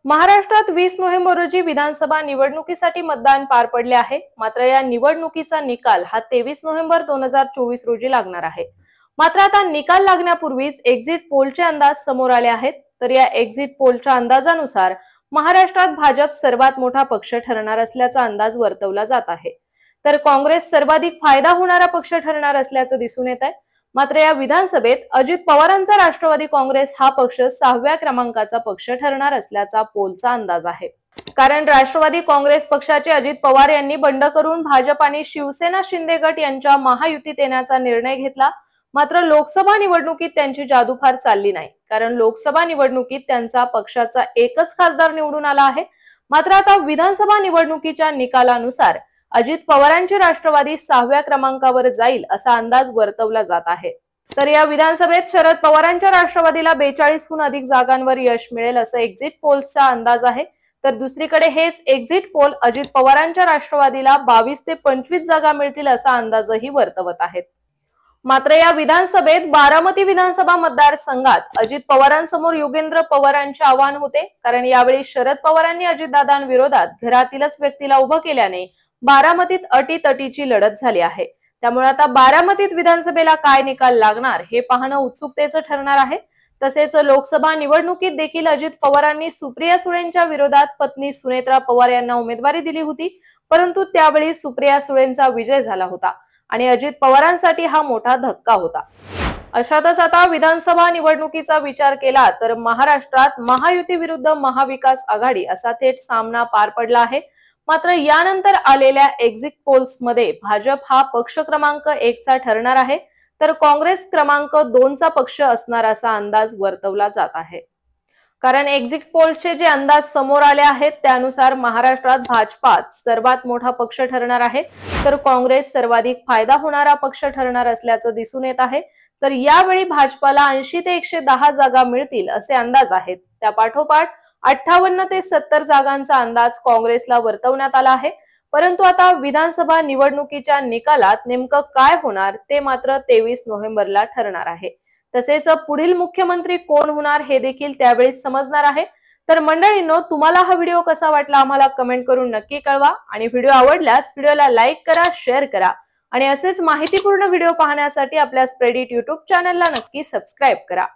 महाराष्ट्रात 20 नोव्हेंबर रोजी विधानसभा निवडणुकीसाठी मतदान पार पडले आहे। मात्र या निवडणुकीचा निकाल हा 23 नोव्हेंबर 2024 रोजी लागणार आहे। मात्र आता निकाल लागण्यापूर्वीच एक्झिट पोलचे अंदाज समोर आले आहेत। तर या एक्झिट पोलच्या अंदाजानुसार महाराष्ट्रात भाजप सर्वात मोठा पक्ष ठरणार असल्याचा अंदाज वर्तवला जात आहे। तर काँग्रेस सर्वाधिक फायदा होणारा पक्ष ठरणार असल्याचं दिसून येत आहे। मात्र या विधानसभेत अजित पवारांचा राष्ट्रवादी काँग्रेस हा पक्ष 6व्या क्रमांकाचा पक्ष ठरणार असल्याचा पोलचा अंदाज आहे। कारण राष्ट्रवादी काँग्रेस पक्षाचे अजित पवार यांनी बंड करून भाजप आणि शिवसेना शिंदे गट यांच्या महायुतीत येण्याचा निर्णय घेतला। मात्र लोकसभा निवडणुकीत त्यांची जादू फार चालली नाही, कारण लोकसभा निवडणुकीत त्यांचा पक्षाचा एकच खासदार निवडून आला आहे। मात्र आता विधानसभा निवडणुकीच्या निकालानुसार अजित पवारांची राष्ट्रवादी 6व्या क्रमांकावर जाईल असा अंदाज वर्तवला जात आहे। तर या विधानसभेत शरद पवारांच्या राष्ट्रवादीला 42हून अधिक जागांवर यश मिळेल असं एक्झिट पोलचा अंदाज आहे। तर दुसरीकडे हेच एक्झिट पोल अजित पवारांच्या राष्ट्रवादीला 22 ते 25 जागा मिळतील असा अंदाजही वर्तवत आहेत। मात्र या विधानसभेत बारामती विधानसभा मतदारसंघात अजित पवारांसमोर योगेंद्र पवारांचे आव्हान होते, कारण यावेळी शरद पवारांनी अजितदादांविरोधात घरातीलच व्यक्तीला उभं केल्याने बारामतीत अटीतटीची लढत झाली आहे। त्यामुळे आता बारामतीत विधानसभेला काय निकाल लागणार हे पाहणं उत्सुकतेचं ठरणार आहे। तसेच लोकसभा निवडणुकीत देखील अजित पवारांनी सुप्रिया सुळेंच्या विरोधात पत्नी सुनेत्रा पवार यांना उमेदवारी दिली होती, परंतु त्यावेळी सुप्रिया सुळेंचा विजय झाला होता आणि अजित पवारांसाठी हा मोठा धक्का होता। अशातच आता विधानसभा निवडणुकीचा विचार केला तर महाराष्ट्रात महायुती विरुद्ध महाविकास आघाडी असा थेट सामना पार पडला आहे। मात्र यानंतर आलेल्या एक्झिट पोल्स मध्ये भाजप हा पक्ष क्रमांक 1 चा ठरणार आहे, तर काँग्रेस क्रमांक 2 चा पक्ष असणार असा अंदाज वर्तवला जात आहे। कारण एक्झिट पोलचे जे अंदाज समोर आले आहेत त्यानुसार महाराष्ट्रात भाजपा सर्वात मोठा पक्ष ठरणार आहे, तर काँग्रेस सर्वाधिक फायदा होणारा पक्ष ठरणार असल्याचं दिसून येत आहे। तर यावेळी भाजपाला 80 ते 110 जागा मिळतील असे अंदाज आहेत। त्या पाठोपाठ 58 ते 70 जागांचा अंदाज काँग्रेसला वर्तवण्यात आला आहे। परंतु आता विधानसभा निवडणुकीच्या निकालात नेमकं काय होणार ते मात्र 23 नोव्हेंबरला ठरणार आहे। तसेच पुढील मुख्यमंत्री कोण होणार हे देखील त्यावेळी समजणार आहे। तर मंडळींनो, तुम्हाला हा व्हिडिओ कसा वाटला आम्हाला कमेंट करून नक्की कळवा आणि व्हिडिओ आवडल्यास व्हिडिओला लाईक करा, शेअर करा आणि असेच माहितीपूर्ण व्हिडिओ पाहण्यासाठी आपल्या स्प्रेड इट YouTube चॅनलला नक्की सबस्क्राइब करा।